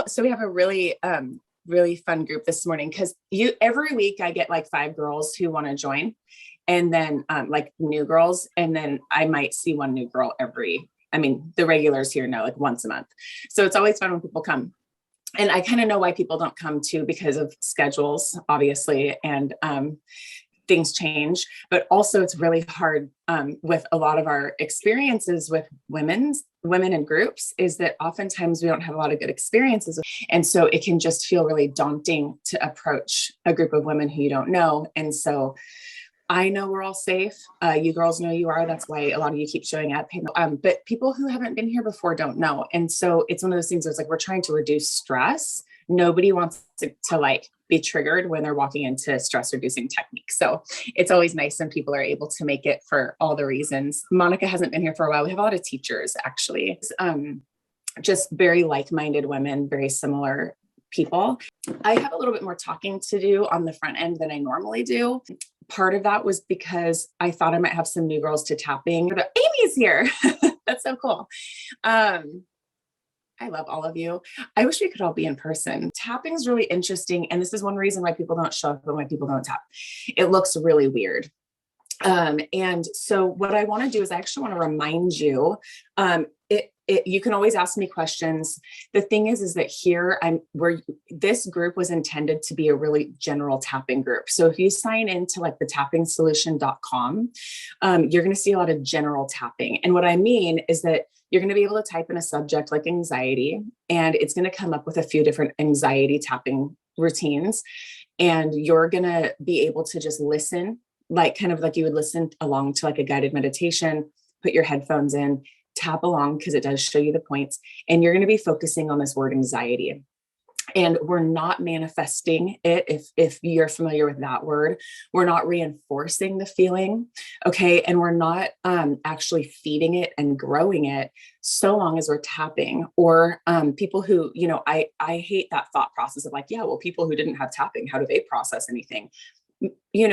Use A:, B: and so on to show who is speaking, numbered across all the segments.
A: So we have a really fun group this morning because every week I get like 5 girls who want to join, and then like new girls, and then I might see one new girl the regulars here know, like once a month. So it's always fun when people come. And I kind of know why people don't come too, because of schedules, obviously, and things change, but also it's really hard with a lot of our experiences with women in groups, is that oftentimes we don't have a lot of good experiences. And so it can just feel really daunting to approach a group of women who you don't know. And so I know we're all safe. You girls know you are. That's why a lot of you keep showing up. But people who haven't been here before don't know. And so it's one of those things where it's like, we're trying to reduce stress. Nobody wants to like be triggered when they're walking into stress reducing techniques. So it's always nice when people are able to make it for all the reasons. Monica hasn't been here for a while. We have a lot of teachers, actually, just very like-minded women, very similar people. I have a little bit more talking to do on the front end than I normally do. Part of that was because I thought I might have some new girls to tapping, but Amy's here. That's so cool. I love all of you. I wish we could all be in person. Tapping is really interesting. And this is one reason why people don't show up and why people don't tap. It looks really weird. And so what I want to do is I actually want to remind you, you can always ask me questions. The thing is that here this group was intended to be a really general tapping group. So if you sign into like the tappingsolution.com, you're going to see a lot of general tapping. And what I mean is that you're going to be able to type in a subject like anxiety, and it's going to come up with a few different anxiety tapping routines. And you're going to be able to just listen, like kind of like you would listen along to like a guided meditation, put your headphones in, tap along because it does show you the points. And you're going to be focusing on this word anxiety. And we're not manifesting it. If you're familiar with that word, we're not reinforcing the feeling. Okay. And we're not actually feeding it and growing it, so long as we're tapping. Or people who, I hate that thought process of like, yeah, well, people who didn't have tapping, how do they process anything? We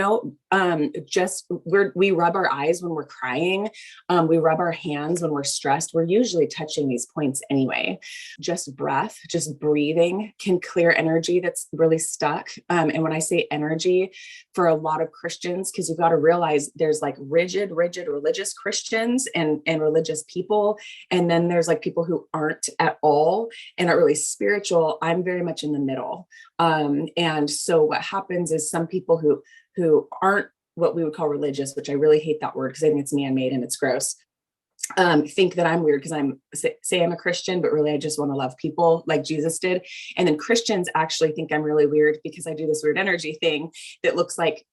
A: rub our eyes when we're crying. We rub our hands when we're stressed. We're usually touching these points anyway. Just breath, just breathing can clear energy that's really stuck. And when I say energy, for a lot of Christians, because you've got to realize there's like rigid religious Christians and religious people. And then there's like people who aren't at all and are really spiritual. I'm very much in the middle. And so what happens is some people who aren't what we would call religious, which I really hate that word because I think it's man-made and it's gross, think that I'm weird because I'm a Christian, but really I just want to love people like Jesus did. And then Christians actually think I'm really weird because I do this weird energy thing that looks like,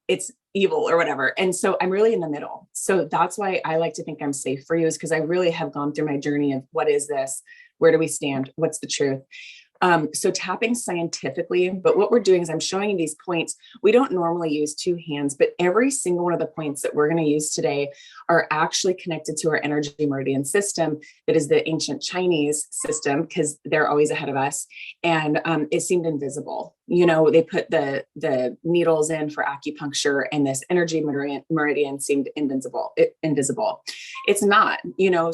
A: it's evil or whatever. And so I'm really in the middle. So that's why I like to think I'm safe for you, is because I really have gone through my journey of what is this? Where do we stand? What's the truth? So tapping scientifically, but what we're doing is I'm showing you these points. We don't normally use 2 hands, but every single one of the points that we're going to use today are actually connected to our energy meridian system. That is the ancient Chinese system, because they're always ahead of us. And it seemed invisible. They put the needles in for acupuncture, and this energy meridian seemed invisible. It's not,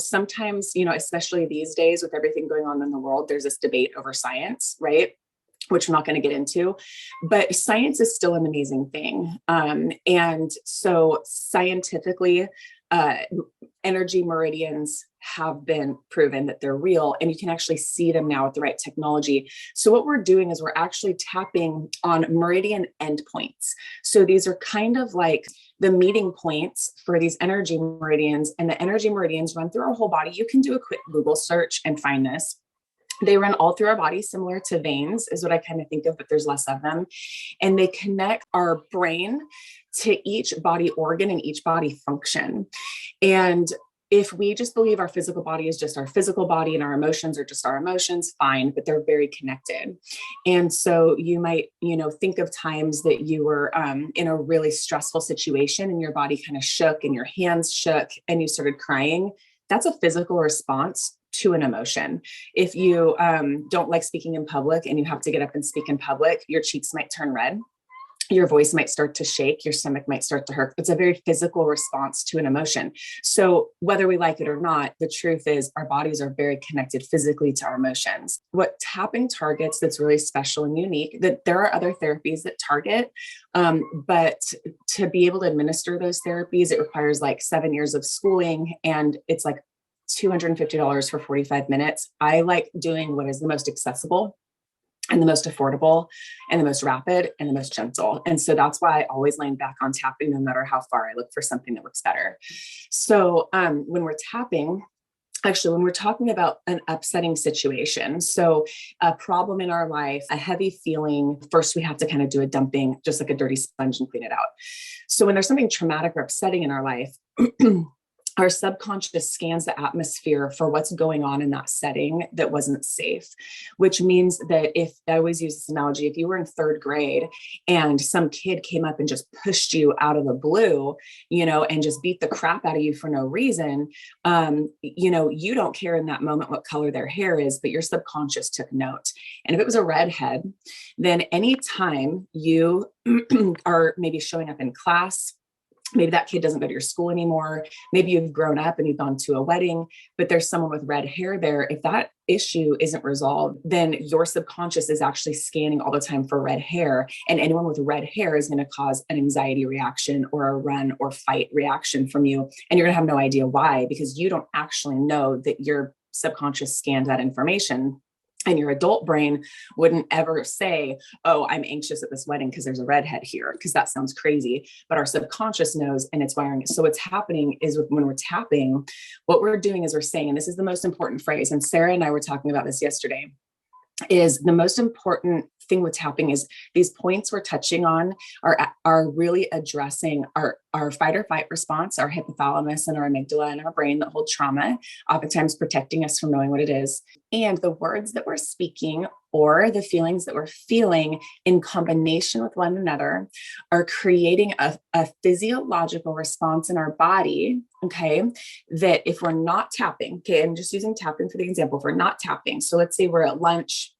A: sometimes, especially these days with everything going on in the world, there's this debate over science, right? Which we're not going to get into, but science is still an amazing thing. And so scientifically, energy meridians have been proven that they're real, and you can actually see them now with the right technology. So what we're doing is we're actually tapping on meridian endpoints. So these are kind of like the meeting points for these energy meridians, and the energy meridians run through our whole body. You can do a quick Google search and find this. They run all through our body, similar to veins is what I kind of think of, but there's less of them. And they connect our brain to each body organ and each body function. And if we just believe our physical body is just our physical body and our emotions are just our emotions, fine, but they're very connected. And so you might, think of times that you were in a really stressful situation and your body kind of shook and your hands shook and you started crying. That's a physical response to an emotion. If you don't like speaking in public and you have to get up and speak in public, your cheeks might turn red. your voice might start to shake, your stomach might start to hurt. It's a very physical response to an emotion. So whether we like it or not, the truth is our bodies are very connected physically to our emotions. What tapping targets that's really special and unique, that there are other therapies that target, but to be able to administer those therapies, it requires like 7 years of schooling, and it's like $250 for 45 minutes. I like doing what is the most accessible and the most affordable and the most rapid and the most gentle. And so that's why I always land back on tapping, no matter how far I look for something that works better. So when we're tapping, actually, when we're talking about an upsetting situation, so a problem in our life, a heavy feeling, first we have to kind of do a dumping, just like a dirty sponge, and clean it out. So when there's something traumatic or upsetting in our life, our subconscious scans the atmosphere for what's going on in that setting that wasn't safe, which means that if I always use this analogy, if you were in third grade and some kid came up and just pushed you out of the blue, and just beat the crap out of you for no reason, you don't care in that moment what color their hair is, but your subconscious took note. And if it was a redhead, then anytime you are maybe showing up in class, maybe that kid doesn't go to your school anymore. Maybe you've grown up and you've gone to a wedding, but there's someone with red hair there. If that issue isn't resolved, then your subconscious is actually scanning all the time for red hair. And anyone with red hair is going to cause an anxiety reaction or a run or fight reaction from you. And you're going to have no idea why, because you don't actually know that your subconscious scanned that information. And your adult brain wouldn't ever say, oh, I'm anxious at this wedding because there's a redhead here, because that sounds crazy. But our subconscious knows, and it's wiring it. So what's happening is when we're tapping, what we're doing is we're saying, and this is the most important phrase, and Sarah and I were talking about this yesterday, is the most important thing with tapping is these points we're touching on are really addressing our fight or flight response, our hypothalamus and our amygdala in our brain that hold trauma, oftentimes protecting us from knowing what it is. And the words that we're speaking or the feelings that we're feeling in combination with one another are creating a physiological response in our body, okay, that if we're not tapping, okay, I'm just using tapping for the example, if we're not tapping, so let's say we're at lunch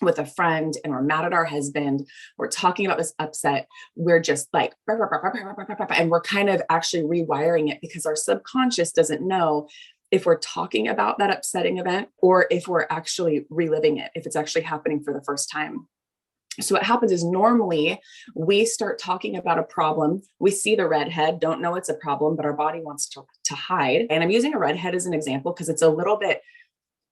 A: with a friend and we're mad at our husband, we're talking about this upset, we're just like, and we're kind of actually rewiring it because our subconscious doesn't know if we're talking about that upsetting event or if we're actually reliving it, if it's actually happening for the first time. So what happens is normally we start talking about a problem. We see the redhead, don't know it's a problem, but our body wants to hide. And I'm using a redhead as an example because it's a little bit,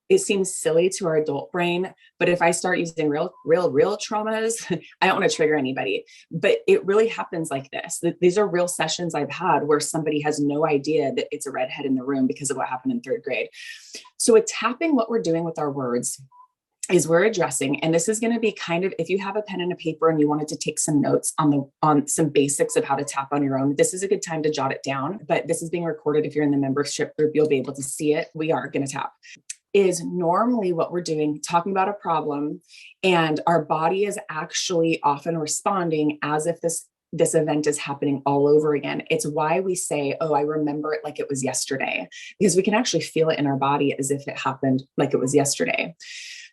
A: it seems silly to our adult brain, but if I start using real traumas, I don't want to trigger anybody, but it really happens like this. These are real sessions I've had where somebody has no idea that it's a redhead in the room because of what happened in third grade. So with tapping, what we're doing with our words is we're addressing, and this is going to be kind of, if you have a pen and a paper and you wanted to take some notes on some basics of how to tap on your own, this is a good time to jot it down, but this is being recorded. If you're in the membership group, you'll be able to see it. We are going to tap. Is normally what we're doing, talking about a problem, and our body is actually often responding as if this event is happening all over again. It's why we say, oh, I remember it like it was yesterday, because we can actually feel it in our body as if it happened like it was yesterday.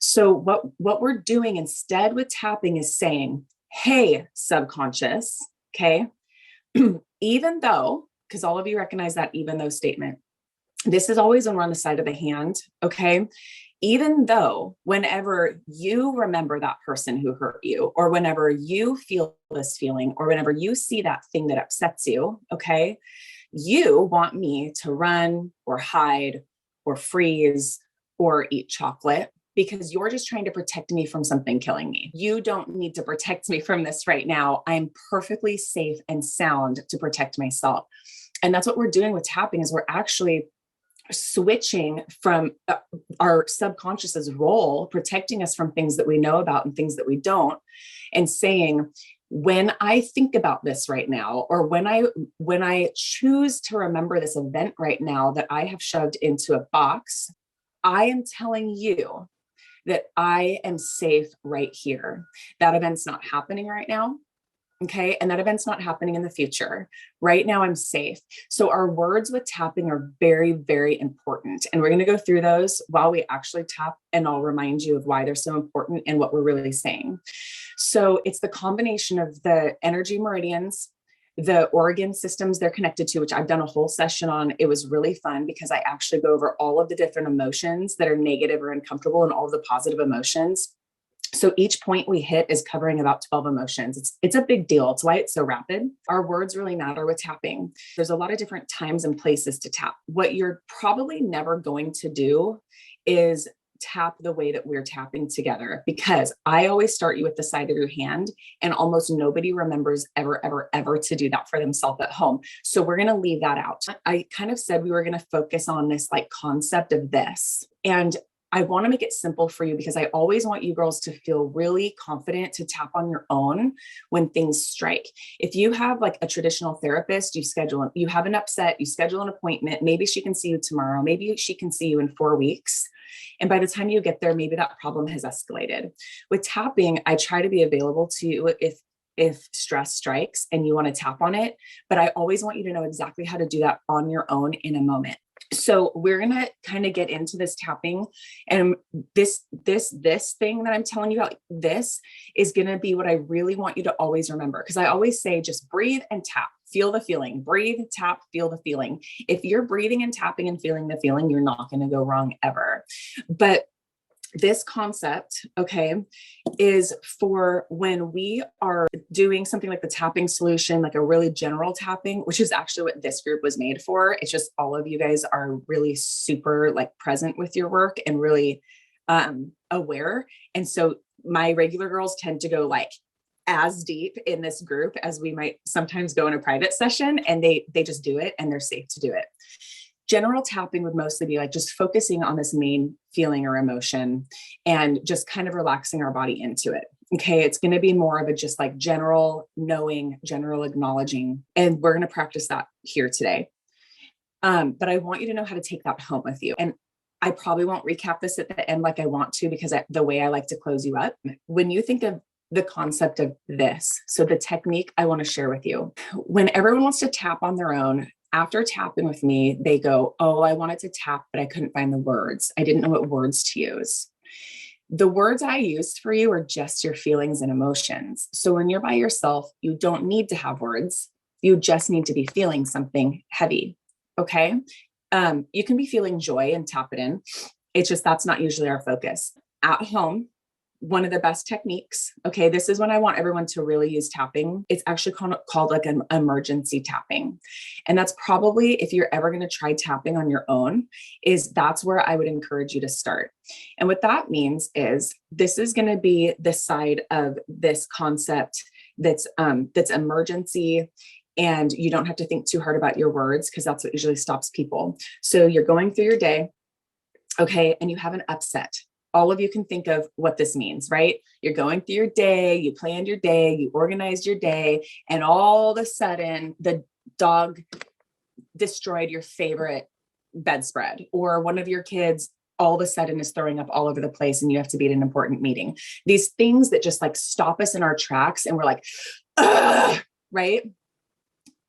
A: So what we're doing instead with tapping is saying, hey, subconscious, okay, even though, because all of you recognize that even though statement, this is always when we're on the side of the hand, okay? Even though whenever you remember that person who hurt you, or whenever you feel this feeling, or whenever you see that thing that upsets you, okay, you want me to run or hide or freeze or eat chocolate because you're just trying to protect me from something killing me. You don't need to protect me from this right now. I'm perfectly safe and sound to protect myself. And that's what we're doing with tapping, is we're actually switching from our subconscious's role, protecting us from things that we know about and things that we don't, and saying, when I think about this right now, or when I choose to remember this event right now that I have shoved into a box, I am telling you that I am safe right here. That event's not happening right now. Okay. And that event's not happening in the future. Right now, I'm safe. So, our words with tapping are very, very important. And we're going to go through those while we actually tap. And I'll remind you of why they're so important and what we're really saying. So, it's the combination of the energy meridians, the organ systems they're connected to, which I've done a whole session on. It was really fun because I actually go over all of the different emotions that are negative or uncomfortable and all of the positive emotions. So each point we hit is covering about 12 emotions. It's a big deal. It's why it's so rapid. Our words really matter with tapping. There's a lot of different times and places to tap. What you're probably never going to do is tap the way that we're tapping together, because I always start you with the side of your hand, and almost nobody remembers ever to do that for themselves at home. So we're going to leave that out. I kind of said we were going to focus on this like concept of this. And I want to make it simple for you because I always want you girls to feel really confident to tap on your own when things strike. If you have like a traditional therapist, you have an upset, you schedule an appointment, maybe she can see you tomorrow, maybe she can see you in 4 weeks. And by the time you get there, maybe that problem has escalated. With tapping, I try to be available to you if stress strikes and you want to tap on it, but I always want you to know exactly how to do that on your own in a moment. So we're going to kind of get into this tapping, and this thing that I'm telling you about, this is going to be what I really want you to always remember. Because I always say, just breathe and tap, feel the feeling, breathe, tap, feel the feeling. If you're breathing and tapping and feeling the feeling, you're not going to go wrong ever. But this concept, okay, is for when we are doing something like the tapping solution, like a really general tapping, which is actually what this group was made for. It's just all of you guys are really super like present with your work and really aware. And so my regular girls tend to go like as deep in this group as we might sometimes go in a private session, and they just do it and they're safe to do it. General tapping would mostly be like just focusing on this main feeling or emotion and just kind of relaxing our body into it. Okay. It's going to be more of a just like general knowing, general acknowledging. And we're going to practice that here today. But I want you to know how to take that home with you. And I probably won't recap this at the end like I want to, because the way I like to close you up, when you think of the concept of this, so the technique I want to share with you, when everyone wants to tap on their own, after tapping with me, they go, oh, I wanted to tap, but I couldn't find the words. I didn't know what words to use. The words I used for you are just your feelings and emotions. So when you're by yourself, you don't need to have words. You just need to be feeling something heavy. Okay. You can be feeling joy and tap it in. It's just, that's not usually our focus. At home, one of the best techniques. Okay. This is when I want everyone to really use tapping. It's actually called like an emergency tapping. And that's probably, if you're ever going to try tapping on your own, that's where I would encourage you to start. And what that means is this is going to be the side of this concept that's emergency. And you don't have to think too hard about your words, because that's what usually stops people. So you're going through your day. Okay. And you have an upset. All of you can think of what this means, right? You're going through your day, you planned your day, you organized your day, and all of a sudden the dog destroyed your favorite bedspread, or one of your kids all of a sudden is throwing up all over the place and you have to be at an important meeting. These things that just like stop us in our tracks and we're like, ugh, right?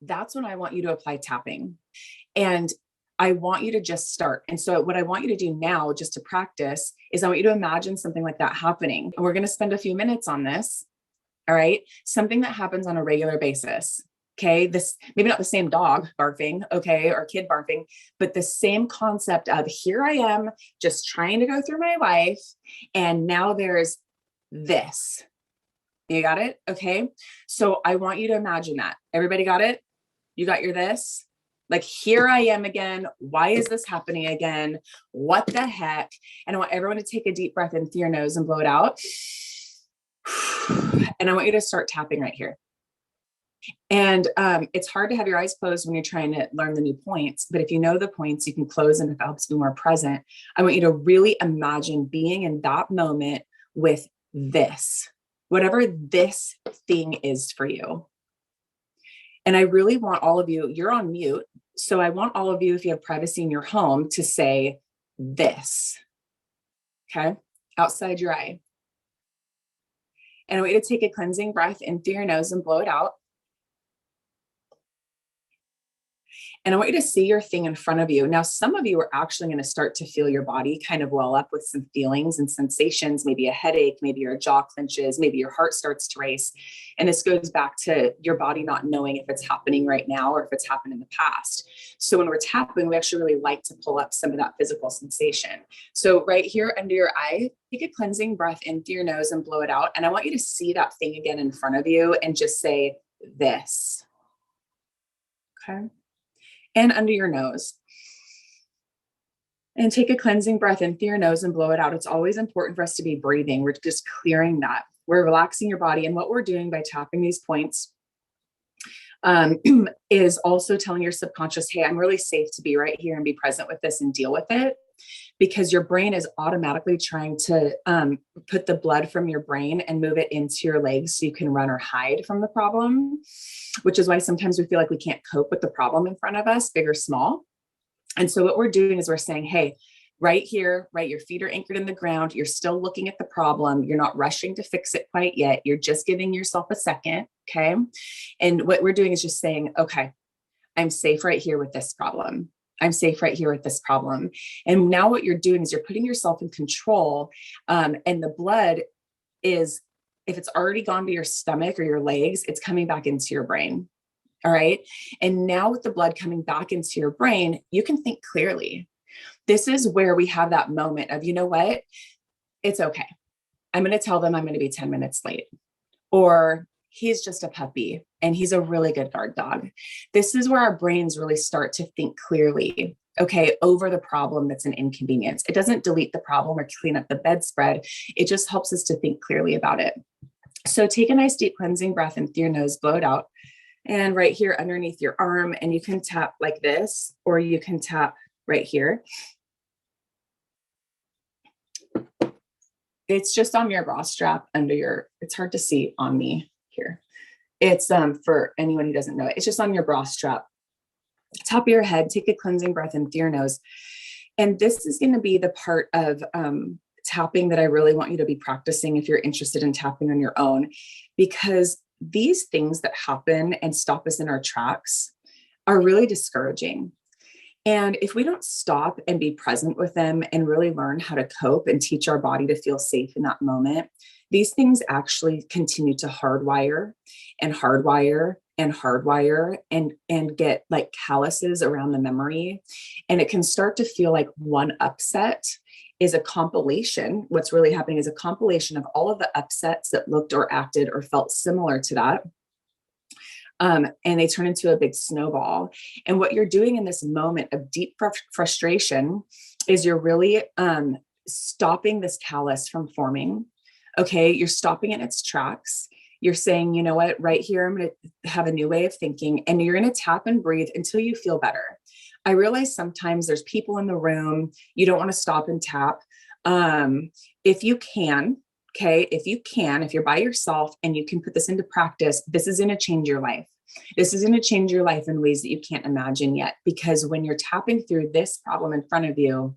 A: That's when I want you to apply tapping. And I want you to just start. And so what I want you to do now, just to practice, is I want you to imagine something like that happening. And we're going to spend a few minutes on this. All right. Something that happens on a regular basis. Okay. This, maybe not the same dog barfing, okay, or kid barfing, but the same concept of, here I am just trying to go through my life. And now there's this. You got it? Okay. So I want you to imagine that. Everybody got it? You got your this? Like, here I am again. Why is this happening again? What the heck? And I want everyone to take a deep breath in through your nose and blow it out. And I want you to start tapping right here. And it's hard to have your eyes closed when you're trying to learn the new points. But if you know the points, you can close them if it helps you be more present. I want you to really imagine being in that moment with this, whatever this thing is for you. And I really want all of you, you're on mute. So I want all of you, if you have privacy in your home, to say this, okay, outside your eye. And I want you to take a cleansing breath in through your nose and blow it out. And I want you to see your thing in front of you. Now, some of you are actually going to start to feel your body kind of well up with some feelings and sensations, maybe a headache, maybe your jaw clenches, maybe your heart starts to race. And this goes back to your body not knowing if it's happening right now or if it's happened in the past. So when we're tapping, we actually really like to pull up some of that physical sensation. So right here under your eye, take a cleansing breath in through your nose and blow it out. And I want you to see that thing again in front of you and just say this. Okay. And under your nose. And take a cleansing breath in through your nose and blow it out. It's always important for us to be breathing. We're just clearing that. We're relaxing your body. And what we're doing by tapping these points is also telling your subconscious, hey, I'm really safe to be right here and be present with this and deal with it. Because your brain is automatically trying to put the blood from your brain and move it into your legs so you can run or hide from the problem, which is why sometimes we feel like we can't cope with the problem in front of us, big or small. And so what we're doing is we're saying, hey, right here, right, your feet are anchored in the ground. You're still looking at the problem. You're not rushing to fix it quite yet. You're just giving yourself a second. Okay. And what we're doing is just saying, okay, I'm safe right here with this problem. I'm safe right here with this problem. And now what you're doing is you're putting yourself in control. And the blood is, if it's already gone to your stomach or your legs, it's coming back into your brain. All right. And now with the blood coming back into your brain, you can think clearly. This is where we have that moment of, you know what? It's okay. I'm going to tell them I'm going to be 10 minutes late. Or he's just a puppy and he's a really good guard dog. This is where our brains really start to think clearly, okay, over the problem that's an inconvenience. It doesn't delete the problem or clean up the bedspread. It just helps us to think clearly about it. So take a nice deep cleansing breath in through your nose, blow it out. And right here underneath your arm, and you can tap like this, or you can tap right here. It's just on your bra strap under your, it's hard to see on me here. It's for anyone who doesn't know it, it's just on your bra strap. Top of your head, take a cleansing breath in through your nose. And this is going to be the part of tapping that I really want you to be practicing if you're interested in tapping on your own, because these things that happen and stop us in our tracks are really discouraging. And if we don't stop and be present with them and really learn how to cope and teach our body to feel safe in that moment, these things actually continue to hardwire and hardwire and hardwire and get like calluses around the memory. And it can start to feel like one upset is a compilation. What's really happening is a compilation of all of the upsets that looked or acted or felt similar to that. And they turn into a big snowball. And what you're doing in this moment of deep frustration is you're really stopping this callus from forming. Okay, you're stopping it in its tracks. You're saying, you know what, right here, I'm going to have a new way of thinking, and you're going to tap and breathe until you feel better. I realize sometimes there's people in the room, you don't want to stop and tap. If you can, okay, if you're by yourself and you can put this into practice, this is going to change your life. This is going to change your life in ways that you can't imagine yet. Because when you're tapping through this problem in front of you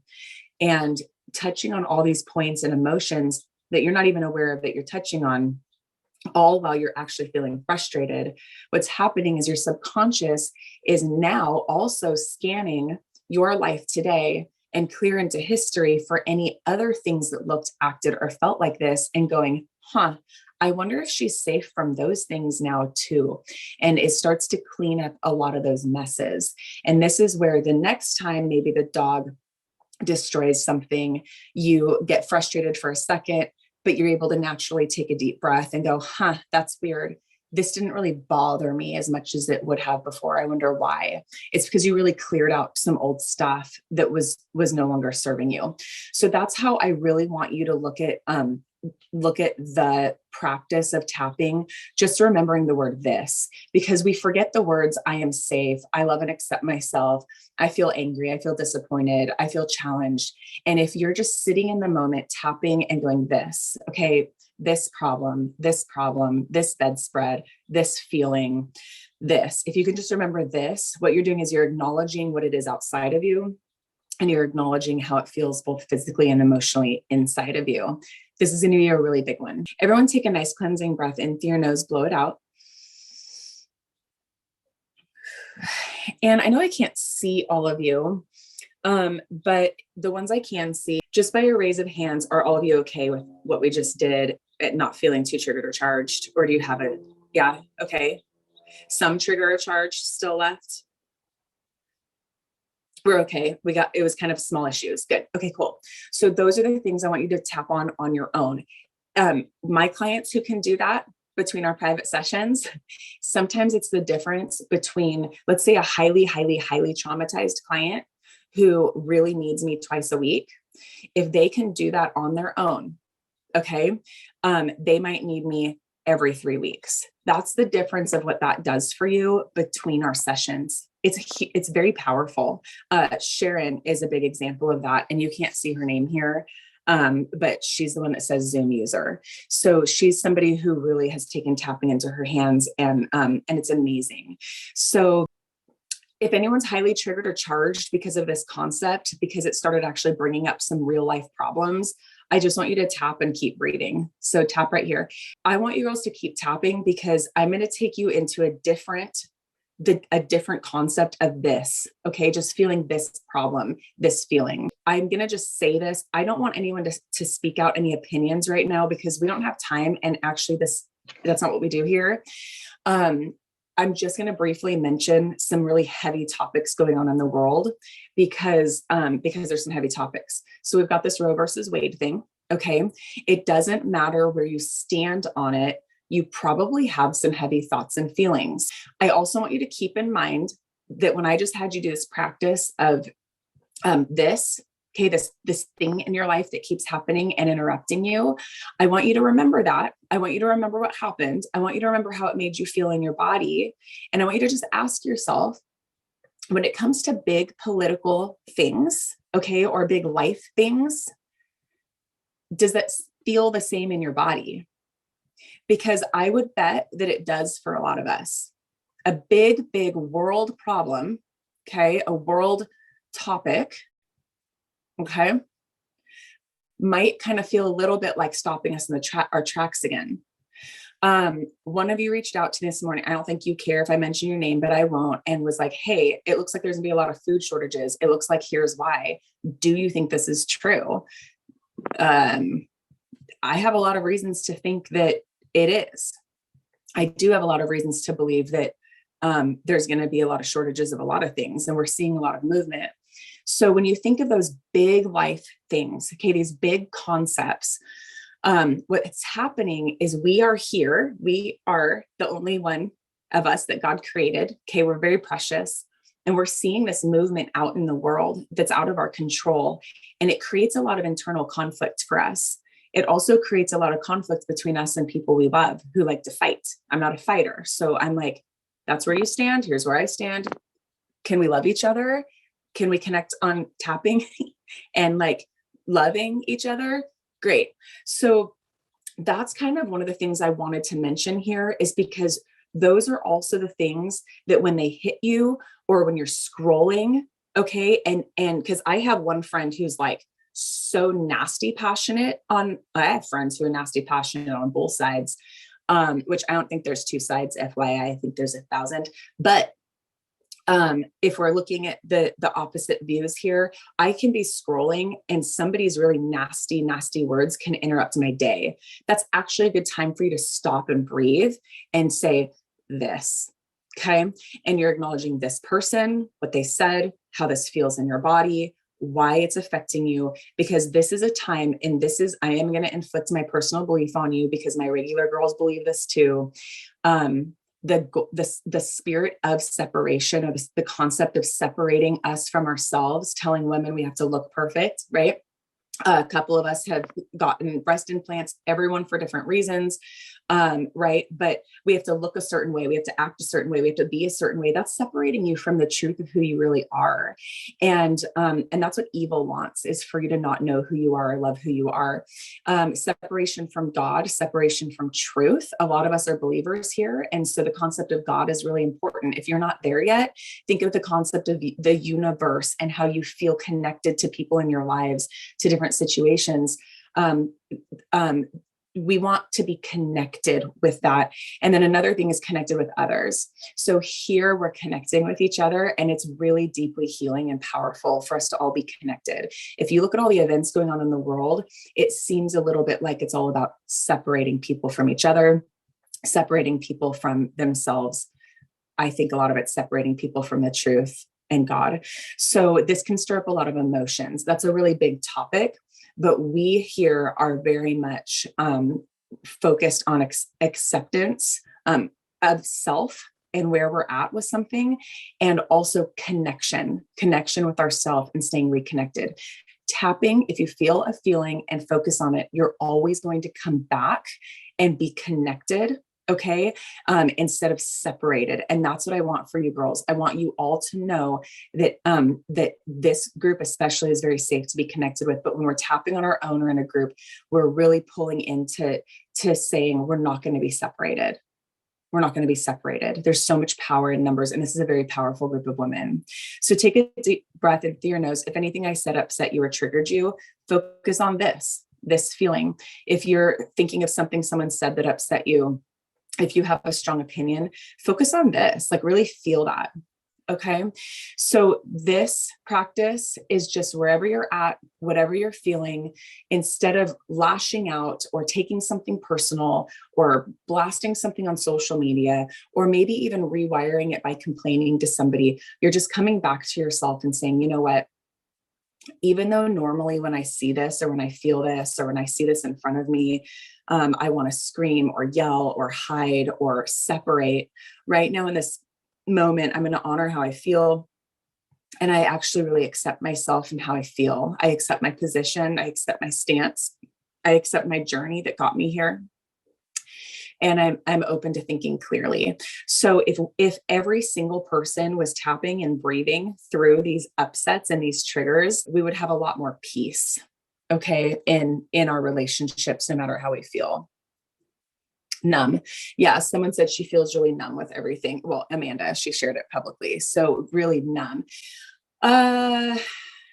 A: and touching on all these points and emotions that you're not even aware of that you're touching on, all while you're actually feeling frustrated, what's happening is your subconscious is now also scanning your life today and clear into history for any other things that looked, acted, or felt like this, and going, I wonder if she's safe from those things now too. And it starts to clean up a lot of those messes. And this is where the next time maybe the dog destroys something, you get frustrated for a second, but you're able to naturally take a deep breath and go, that's weird. This didn't really bother me as much as it would have before. I wonder why. It's because you really cleared out some old stuff that was no longer serving you. So that's how I really want you to look at the practice of tapping, just remembering the word this, because we forget the words, I am safe, I love and accept myself, I feel angry, I feel disappointed, I feel challenged. And if you're just sitting in the moment, tapping and going this, okay, this problem, this bedspread, this feeling, this, if you can just remember this, what you're doing is you're acknowledging what it is outside of you, and you're acknowledging how it feels both physically and emotionally inside of you. This is going to be a really big one. Everyone take a nice cleansing breath in through your nose, blow it out. And I know I can't see all of you, but the ones I can see, just by a raise of hands, are all of you okay with what we just did at not feeling too triggered or charged? Or do you have it? Yeah. Okay. Some trigger or charge still left. We're okay. It was kind of small issues. Good. Okay, cool. So those are the things I want you to tap on your own. My clients who can do that between our private sessions, sometimes it's the difference between, let's say, a highly, highly, highly traumatized client who really needs me twice a week. If they can do that on their own, okay, they might need me every 3 weeks. That's the difference of what that does for you between our sessions. It's very powerful. Sharon is a big example of that, and you can't see her name here, but she's the one that says Zoom user. So she's somebody who really has taken tapping into her hands, and it's amazing. So if anyone's highly triggered or charged because of this concept, because it started actually bringing up some real life problems, I just want you to tap and keep breathing. So tap right here. I want you girls to keep tapping because I'm going to take you into a different concept of this. Okay. Just feeling this problem, this feeling. I'm going to just say this. I don't want anyone to speak out any opinions right now because we don't have time. And actually that's not what we do here. I'm just going to briefly mention some really heavy topics going on in the world because there's some heavy topics. So we've got this Roe versus Wade thing. Okay. It doesn't matter where you stand on it. You probably have some heavy thoughts and feelings. I also want you to keep in mind that when I just had you do this practice of this thing in your life that keeps happening and interrupting you, I want you to remember that. I want you to remember what happened. I want you to remember how it made you feel in your body. And I want you to just ask yourself, when it comes to big political things, okay, or big life things, does that feel the same in your body? Because I would bet that it does for a lot of us. A big, big world problem, okay, a world topic, okay, might kind of feel a little bit like stopping us in our tracks again. One of you reached out to me this morning. I don't think you care if I mention your name, but I won't. And was like, hey, it looks like there's gonna be a lot of food shortages. It looks like here's why. Do you think this is true? I have a lot of reasons to think that it is. I do have a lot of reasons to believe that there's going to be a lot of shortages of a lot of things, and we're seeing a lot of movement. So when you think of those big life things, okay, these big concepts, what's happening is we are here. We are the only one of us that God created. Okay, we're very precious. And we're seeing this movement out in the world that's out of our control. And it creates a lot of internal conflict for us. It also creates a lot of conflict between us and people we love who like to fight. I'm not a fighter. So I'm like, that's where you stand. Here's where I stand. Can we love each other? Can we connect on tapping and like loving each other? Great. So that's kind of one of the things I wanted to mention here, is because those are also the things that when they hit you or when you're scrolling, okay, and because I have one friend who's like so nasty passionate on, I have friends who are nasty passionate on both sides, which I don't think there's two sides, FYI, I think there's 1,000. But if we're looking at the opposite views here, I can be scrolling and somebody's really nasty words can interrupt my day. That's actually a good time for you to stop and breathe and say this, okay? And you're acknowledging this person, what they said, how this feels in your body, why it's affecting you, because this is a time, and I am going to inflict my personal belief on you because my regular girls believe this too. The spirit of separation, or the concept of separating us from ourselves, telling women we have to look perfect, right? A couple of us have gotten breast implants, everyone for different reasons, right? But we have to look a certain way. We have to act a certain way. We have to be a certain way. That's separating you from the truth of who you really are. And that's what evil wants, is for you to not know who you are or love who you are. Separation from God, separation from truth. A lot of us are believers here. And so the concept of God is really important. If you're not there yet, think of the concept of the universe and how you feel connected to people in your lives, to different situations. Um, um, we want to be connected with that. And then another thing is connected with others. So here we're connecting with each other, and it's really deeply healing and powerful for us to all be connected. If you look at all the events going on in the world, it seems a little bit like it's all about separating people from each other, separating people from themselves. I think a lot of it's separating people from the truth and God. So this can stir up a lot of emotions. That's a really big topic, but we here are very much focused on acceptance of self and where we're at with something, and also connection with ourselves and staying reconnected. Tapping, if you feel a feeling and focus on it, you're always going to come back and be connected. Okay. Instead of separated. And that's what I want for you girls. I want you all to know that, that this group especially is very safe to be connected with. But when we're tapping on our own or in a group, we're really pulling into saying, we're not going to be separated. We're not going to be separated. There's so much power in numbers. And this is a very powerful group of women. So take a deep breath in through your nose. If anything I said upset you or triggered you, focus on this feeling. If you're thinking of something someone said that upset you, if you have a strong opinion, focus on this, like really feel that. Okay. So this practice is just wherever you're at, whatever you're feeling, instead of lashing out or taking something personal or blasting something on social media, or maybe even rewiring it by complaining to somebody, you're just coming back to yourself and saying, you know what? Even though normally when I see this or when I feel this or when I see this in front of me, I want to scream or yell or hide or separate. Right now in this moment, I'm going to honor how I feel. And I actually really accept myself and how I feel. I accept my position. I accept my stance. I accept my journey that got me here. And I'm open to thinking clearly. So if every single person was tapping and breathing through these upsets and these triggers, we would have a lot more peace, okay, in our relationships, no matter how we feel. Numb. Yeah, someone said she feels really numb with everything. Well, Amanda, she shared it publicly. So really numb.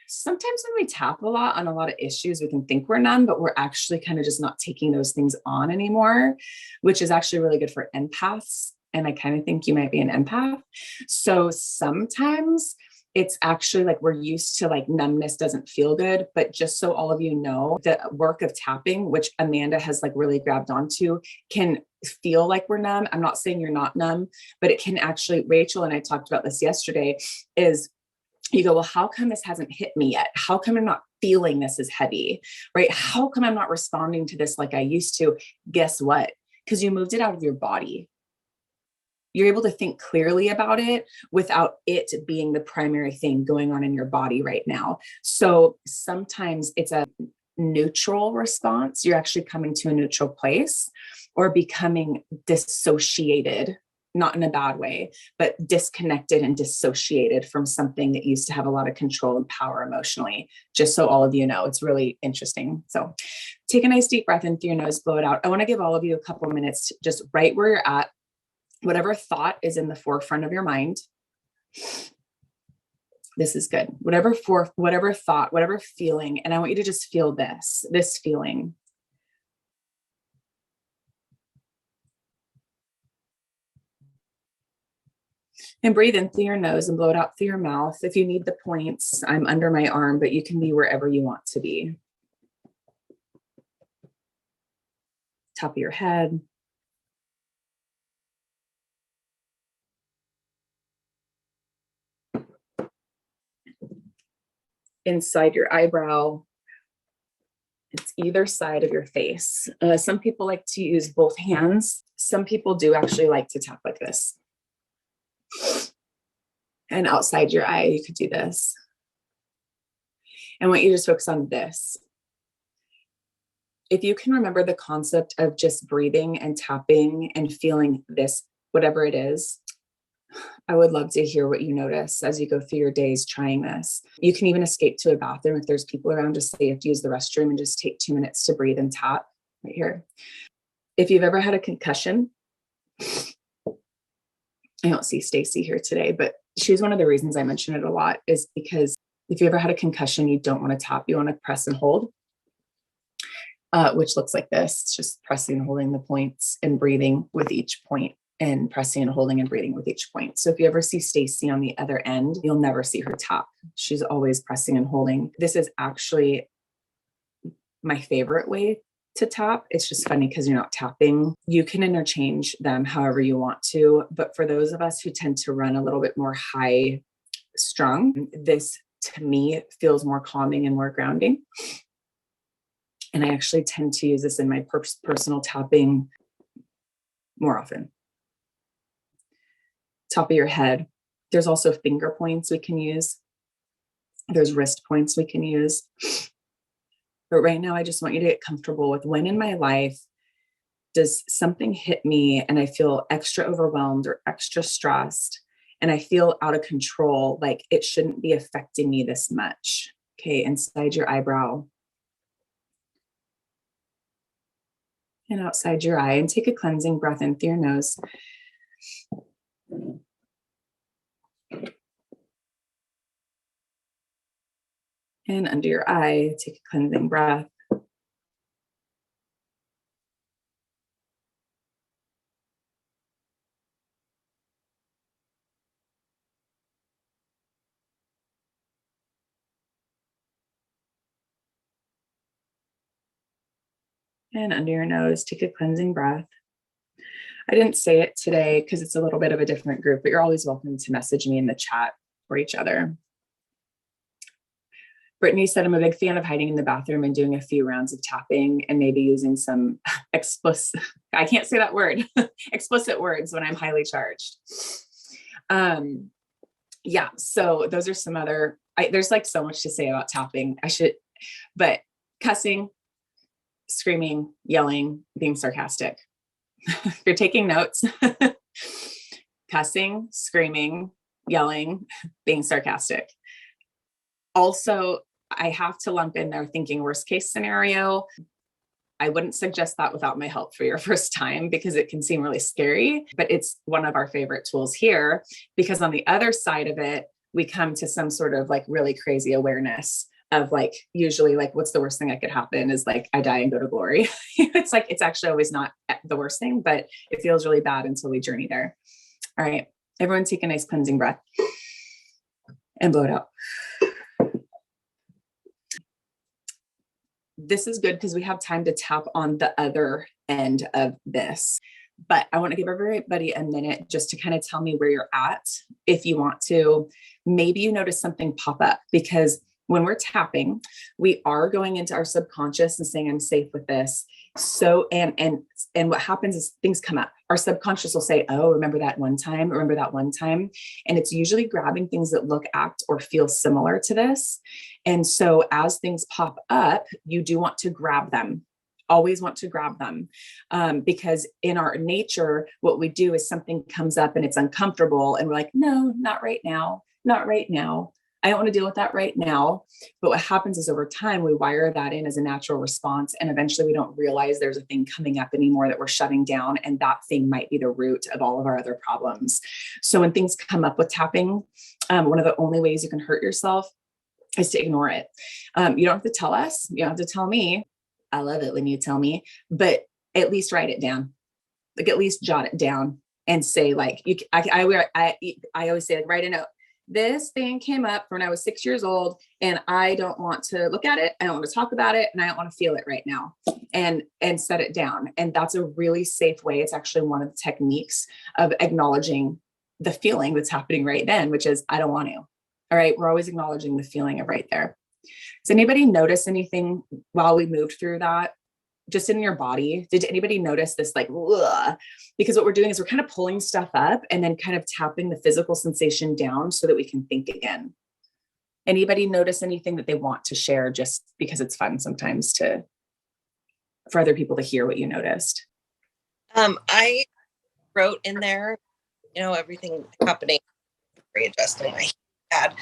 A: Sometimes when we tap a lot on a lot of issues, we can think we're numb, but we're actually kind of just not taking those things on anymore, which is actually really good for empaths. And I kind of think you might be an empath. So sometimes it's actually like we're used to like numbness doesn't feel good, but just so all of you know, the work of tapping, which Amanda has like really grabbed onto, can feel like we're numb. I'm not saying you're not numb, but it can actually, Rachel and I talked about this yesterday, is you go, well, how come this hasn't hit me yet? How come I'm not feeling this as heavy, right? How come I'm not responding to this like I used to? Guess what? Because you moved it out of your body. You're able to think clearly about it without it being the primary thing going on in your body right now. So sometimes it's a neutral response. You're actually coming to a neutral place or becoming dissociated, not in a bad way, but disconnected and dissociated from something that used to have a lot of control and power emotionally. Just so all of you know, it's really interesting. So take a nice deep breath in through your nose, blow it out. I want to give all of you a couple of minutes to just right where you're at, whatever thought is in the forefront of your mind. This is good. Whatever thought, whatever feeling, and I want you to just feel this feeling. And breathe in through your nose and blow it out through your mouth. If you need the points, I'm under my arm, but you can be wherever you want to be. Top of your head. Inside your eyebrow. It's either side of your face. Some people like to use both hands. Some people do actually like to tap like this. And outside your eye, you could do this. And I want you to just focus on this. If you can remember the concept of just breathing and tapping and feeling this, whatever it is, I would love to hear what you notice as you go through your days trying this. You can even escape to a bathroom if there's people around, just say you have to use the restroom and just take 2 minutes to breathe and tap right here. If you've ever had a concussion, I don't see Stacy here today, but she's one of the reasons I mention it a lot is because if you ever had a concussion, you don't want to tap, you want to press and hold. which looks like this. It's just pressing and holding the points and breathing with each point, and pressing and holding and breathing with each point. So if you ever see Stacy on the other end, you'll never see her tap. She's always pressing and holding. This is actually my favorite way to tap. It's just funny because you're not tapping. You can interchange them however you want to. But for those of us who tend to run a little bit more high strung, this to me feels more calming and more grounding. And I actually tend to use this in my personal tapping more often. Top of your head. There's also finger points we can use. There's wrist points we can use. But right now, I just want you to get comfortable with when in my life does something hit me and I feel extra overwhelmed or extra stressed and I feel out of control, like it shouldn't be affecting me this much. Okay, inside your eyebrow and outside your eye, and take a cleansing breath in through your nose. And under your eye, take a cleansing breath. And under your nose, take a cleansing breath. I didn't say it today because it's a little bit of a different group, but you're always welcome to message me in the chat for each other. Brittany said, I'm a big fan of hiding in the bathroom and doing a few rounds of tapping and maybe using some explicit, I can't say that word, explicit words when I'm highly charged. Yeah, so those are some other, there's like so much to say about tapping. But cussing, screaming, yelling, being sarcastic. If you're taking notes, cussing, screaming, yelling, being sarcastic. Also, I have to lump in there thinking worst case scenario. I wouldn't suggest that without my help for your first time because it can seem really scary, but it's one of our favorite tools here because on the other side of it, we come to some sort of like really crazy awareness of like, usually like, what's the worst thing that could happen is like, I die and go to glory. It's like, it's actually always not the worst thing, but it feels really bad until we journey there. All right. Everyone take a nice cleansing breath and blow it out. This is good because we have time to tap on the other end of this. But I want to give everybody a minute just to kind of tell me where you're at. If you want to, maybe you notice something pop up because when we're tapping, we are going into our subconscious and saying, I'm safe with this. So, and what happens is things come up. Our subconscious will say, oh, remember that one time, remember that one time. And it's usually grabbing things that look, act, or feel similar to this. And so as things pop up, you do want to grab them. Always want to grab them because in our nature, what we do is something comes up and it's uncomfortable. And we're like, no, not right now, not right now. I don't want to deal with that right now. But what happens is over time, we wire that in as a natural response. And eventually we don't realize there's a thing coming up anymore that we're shutting down. And that thing might be the root of all of our other problems. So when things come up with tapping, one of the only ways you can hurt yourself is to ignore it. You don't have to tell us. You don't have to tell me. I love it when you tell me, but at least write it down. Like at least jot it down and say like, I always say like, write a note. This thing came up when I was 6 years old and I don't want to look at it. I don't want to talk about it. And I don't want to feel it right now and set it down. And that's a really safe way. It's actually one of the techniques of acknowledging the feeling that's happening right then, which is, I don't want to. All right. We're always acknowledging the feeling of right there. Does anybody notice anything while we moved through that? Just in your body? Did anybody notice this like, ugh? Because what we're doing is we're kind of pulling stuff up and then kind of tapping the physical sensation down so that we can think again. Anybody notice anything that they want to share just because it's fun sometimes for other people to hear what you noticed?
B: I wrote in there, everything happening, readjusting my head,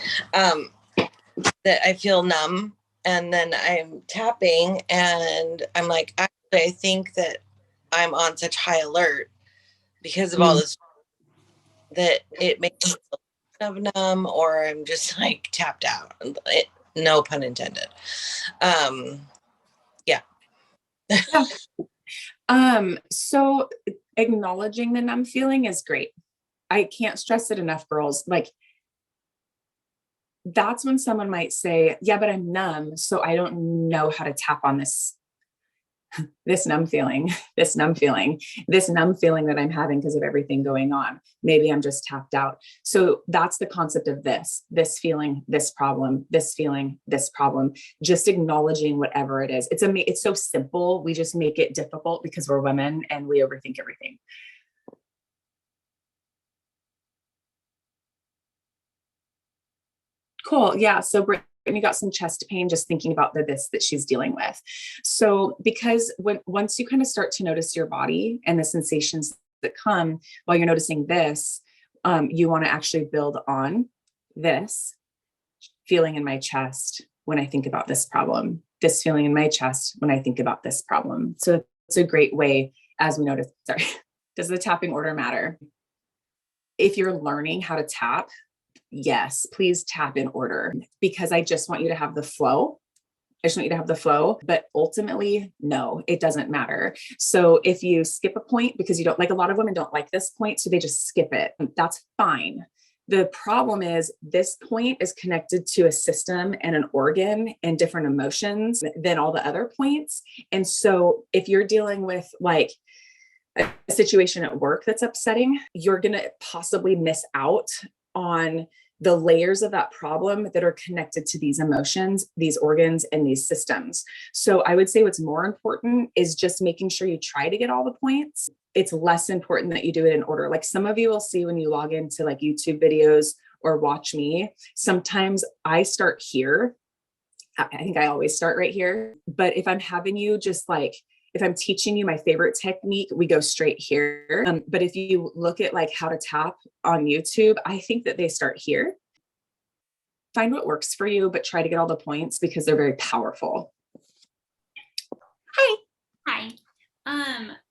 B: that I feel numb. And then I'm tapping and I'm like, actually, I think that I'm on such high alert because of all this that it makes me feel numb or I'm just like tapped out. No pun intended. Yeah.
A: Yeah. So acknowledging the numb feeling is great. I can't stress it enough, girls. Like, that's when someone might say, yeah, but I'm numb, so I don't know how to tap on this numb feeling, this numb feeling, this numb feeling that I'm having because of everything going on. Maybe I'm just tapped out. So that's the concept of this feeling, this problem, this feeling, this problem, just acknowledging whatever it is. It's so simple. We just make it difficult because we're women and we overthink everything. Cool. Yeah. So Brittany got some chest pain just thinking about this that she's dealing with. So because once you kind of start to notice your body and the sensations that come while you're noticing this, you want to actually build on this feeling in my chest when I think about this problem, this feeling in my chest when I think about this problem. So it's a great way as we notice. Sorry. Does the tapping order matter? If you're learning how to tap, yes, please tap in order, because I just want you to have the flow. I just want you to have the flow, but ultimately, no, it doesn't matter. So if you skip a point because you don't like, a lot of women don't like this point, so they just skip it. That's fine. The problem is this point is connected to a system and an organ and different emotions than all the other points. And so if you're dealing with like a situation at work that's upsetting, you're going to possibly miss out on the layers of that problem that are connected to these emotions, these organs, and these systems. So I would say what's more important is just making sure you try to get all the points. It's less important that you do it in order. Like some of you will see when you log into like YouTube videos or watch me, sometimes I start here. I think I always start right here. But if I'm having you just like, if I'm teaching you my favorite technique, we go straight here. But if you look at like how to tap on YouTube, I think that they start here. Find what works for you, but try to get all the points because they're very powerful. Hi.
C: Hi.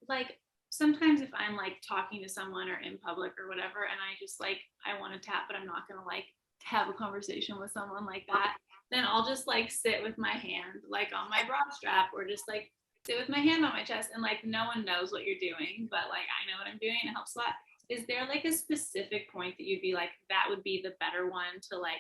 C: Like sometimes if I'm like talking to someone or in public or whatever, and I just like, I want to tap, but I'm not going to like have a conversation with someone like that, then I'll just like sit with my hand like on my bra strap or just like sit with my hand on my chest, and like no one knows what you're doing, but like I know what I'm doing and it helps a lot. Is there like a specific point that you'd be like, that would be the better one to like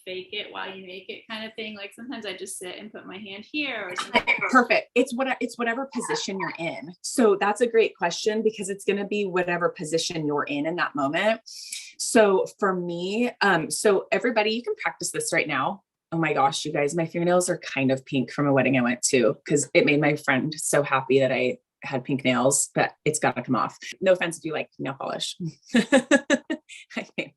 C: fake it while you make it kind of thing? Like sometimes I just sit and put my hand here or something.
A: Perfect. It's whatever position you're in. So that's a great question because it's going to be whatever position you're in that moment. So for me, so everybody, you can practice this right now. Oh my gosh, you guys, my fingernails are kind of pink from a wedding I went to because it made my friend so happy that I had pink nails, but it's got to come off. No offense if you like nail polish. I think,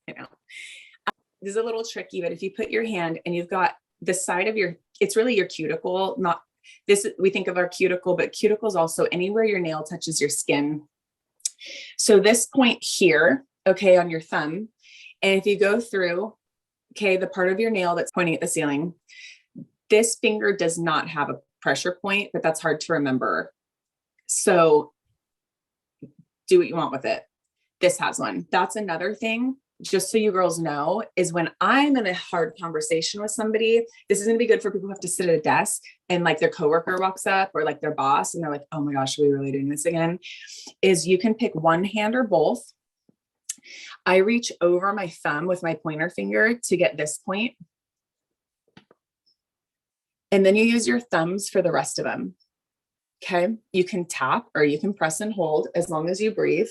A: this is a little tricky, but if you put your hand and you've got the side of it's really your cuticle, not this, we think of our cuticle, but cuticle is also anywhere your nail touches your skin. So this point here, okay, on your thumb, and if you go through, okay, the part of your nail that's pointing at the ceiling, this finger does not have a pressure point, but that's hard to remember. So do what you want with it. This has one. That's another thing, just so you girls know, is when I'm in a hard conversation with somebody, this is going to be good for people who have to sit at a desk and like their coworker walks up or like their boss and they're like, oh my gosh, are we really doing this again? Is you can pick one hand or both. I reach over my thumb with my pointer finger to get this point. And then you use your thumbs for the rest of them. Okay. You can tap or you can press and hold as long as you breathe.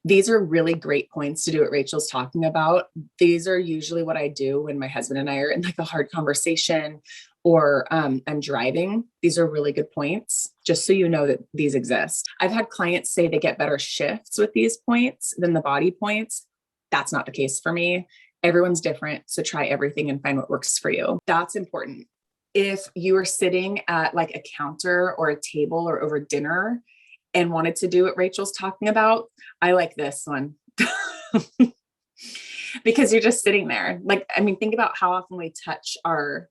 A: These are really great points to do what Rachel's talking about. These are usually what I do when my husband and I are in like a hard conversation or I'm driving. These are really good points, just so you know that these exist. I've had clients say they get better shifts with these points than the body points. That's not the case for me. Everyone's different. So try everything and find what works for you. That's important. If you are sitting at like a counter or a table or over dinner and wanted to do what Rachel's talking about, I like this one. Because you're just sitting there. Like, I mean, think about how often we touch our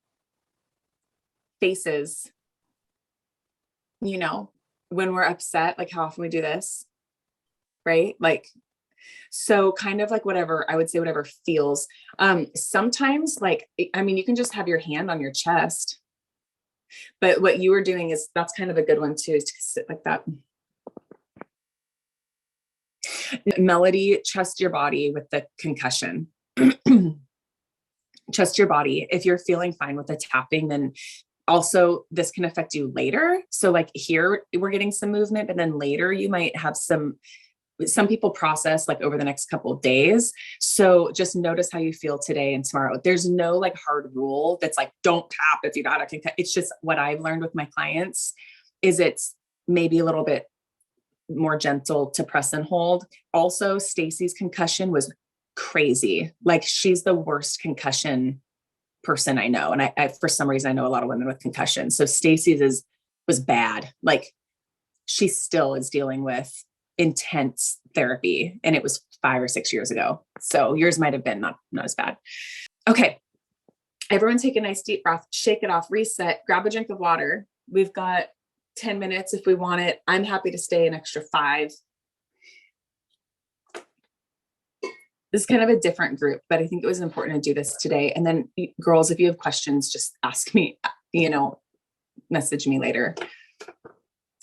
A: faces, you know, when we're upset, like how often we do this, right? Like, so kind of like whatever, I would say whatever feels. Sometimes like, I mean, you can just have your hand on your chest But what you were doing is, that's kind of a good one too, is to sit like that. Melody, trust your body with the concussion. Trust your body. If you're feeling fine with the tapping, then also this can affect you later. So like here we're getting some movement, but then later you might have some people process like over the next couple of days. So just notice how you feel today and tomorrow. There's no like hard rule that's like, don't tap if you got a concussion. It's just what I've learned with my clients is it's maybe a little bit more gentle to press and hold. Also, Stacy's concussion was crazy. Like she's the worst concussion person I know. And I for some reason, I know a lot of women with concussions. So Stacy's was bad. Like she still is dealing with intense therapy. And it was 5 or 6 years ago. So yours might've been not as bad. Okay. Everyone take a nice deep breath, shake it off, reset, grab a drink of water. We've got 10 minutes if we want it. I'm happy to stay an extra 5. This is kind of a different group, but I think it was important to do this today. And then girls, if you have questions, just ask me, message me later.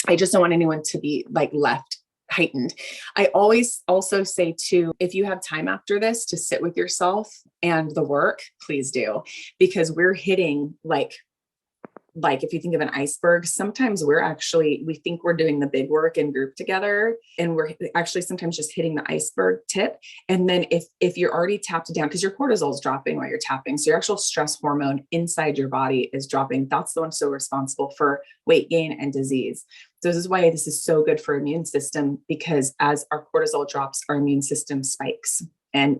A: I just don't want anyone to be like left heightened. I always also say too, if you have time after this to sit with yourself and the work, please do, because we're hitting like if you think of an iceberg, sometimes we think we're doing the big work in group together, and we're actually sometimes just hitting the iceberg tip. And then if you're already tapped down, because your cortisol is dropping while you're tapping, so your actual stress hormone inside your body is dropping. That's the one so responsible for weight gain and disease. So this is why this is so good for immune system, because as our cortisol drops, our immune system spikes. And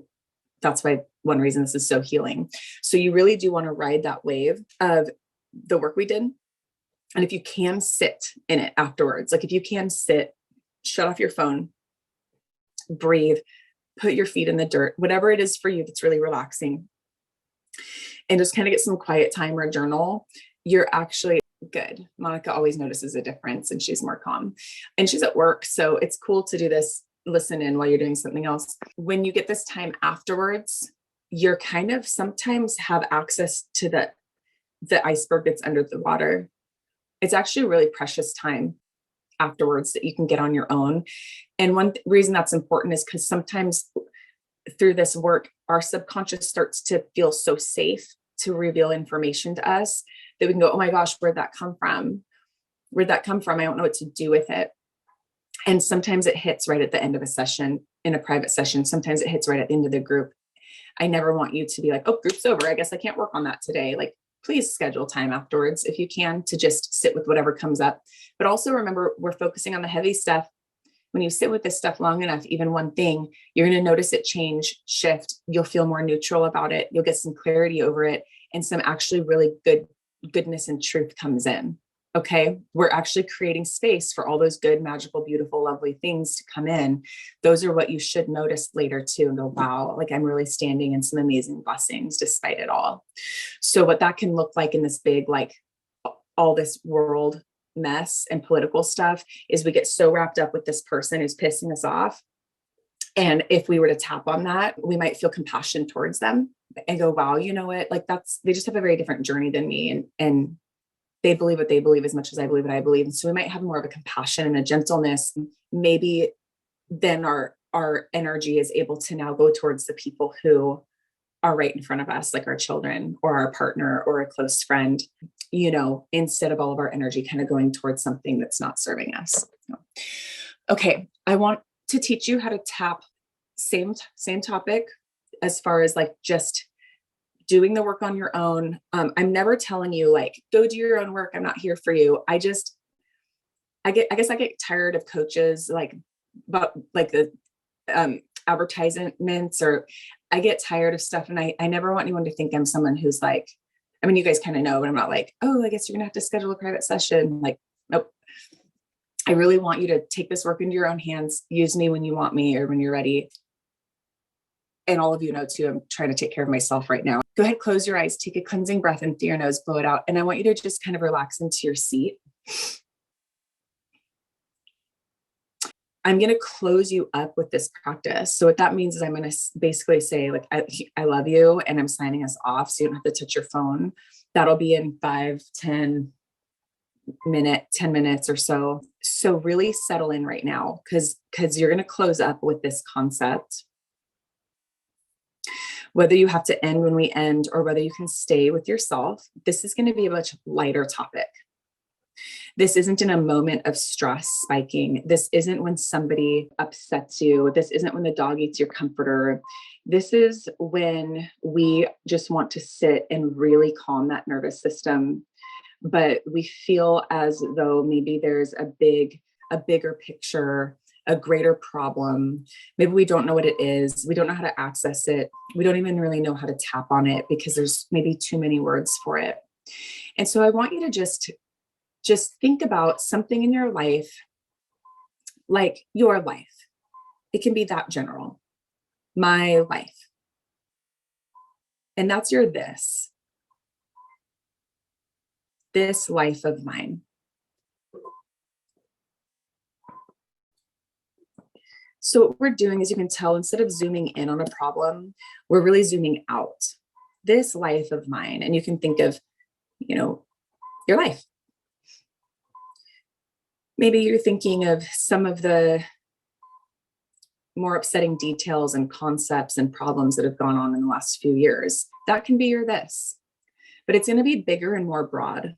A: that's why one reason this is so healing. So you really do want to ride that wave of the work we did. And if you can sit in it afterwards, like if you can sit, shut off your phone, breathe, put your feet in the dirt, whatever it is for you that's really relaxing, and just kind of get some quiet time or journal, you're actually good. Monica always notices a difference and she's more calm, and she's at work. So it's cool to do this, listen in while you're doing something else. When you get this time afterwards, you're kind of sometimes have access to the iceberg that's under the water. It's actually a really precious time afterwards that you can get on your own. And one reason that's important is because sometimes through this work, our subconscious starts to feel so safe to reveal information to us that we can go, oh my gosh, where'd that come from? Where'd that come from? I don't know what to do with it. And sometimes it hits right at the end of a session in a private session. Sometimes it hits right at the end of the group. I never want you to be like, oh, group's over, I guess I can't work on that today. Like, please schedule time afterwards if you can to just sit with whatever comes up. But also remember, we're focusing on the heavy stuff. When you sit with this stuff long enough, even one thing, you're going to notice it change, shift. You'll feel more neutral about it. You'll get some clarity over it, and some actually really goodness and truth comes in. Okay. We're actually creating space for all those good, magical, beautiful, lovely things to come in. Those are what you should notice later too, and go, wow, like I'm really standing in some amazing blessings despite it all. So what that can look like in this big, like all this world mess and political stuff is we get so wrapped up with this person who's pissing us off. And if we were to tap on that, we might feel compassion towards them and go, wow, you know what? Like they just have a very different journey than me. And they believe what they believe as much as I believe what I believe. And so we might have more of a compassion and a gentleness. Maybe then our energy is able to now go towards the people who are right in front of us, like our children or our partner or a close friend, instead of all of our energy kind of going towards something that's not serving us. Okay. I want to teach you how to tap, same topic, as far as like just doing the work on your own. I'm never telling you like, go do your own work. I'm not here for you. I guess I get tired of coaches, but the advertisements, or I get tired of stuff. And I never want anyone to think I'm someone who's like, I mean, you guys kind of know, but I'm not like, oh, I guess you're gonna have to schedule a private session. Like, nope. I really want you to take this work into your own hands. Use me when you want me or when you're ready. And all of you know too, I'm trying to take care of myself right now. Go ahead, close your eyes, take a cleansing breath in through your nose, blow it out. And I want you to just kind of relax into your seat. I'm going to close you up with this practice. So what that means is I'm going to basically say, like, I love you, and I'm signing us off. So you don't have to touch your phone. That'll be in 5, 10, minute, 10 minutes or so. So really settle in right now, because you're going to close up with this concept. Whether you have to end when we end or whether you can stay with yourself, this is going to be a much lighter topic. This isn't in a moment of stress spiking. This isn't when somebody upsets you. This isn't when the dog eats your comforter. This is when we just want to sit and really calm that nervous system. But we feel as though maybe there's a bigger picture, a greater problem. Maybe we don't know what it is. We don't know how to access it. We don't even really know how to tap on it because there's maybe too many words for it. And so I want you to just think about something in your life, like your life. It can be that general. My life. And that's your this life of mine. So what we're doing, as you can tell, instead of zooming in on a problem, we're really zooming out. This life of mine. And you can think of, your life. Maybe you're thinking of some of the more upsetting details and concepts and problems that have gone on in the last few years. That can be your this, but it's going to be bigger and more broad.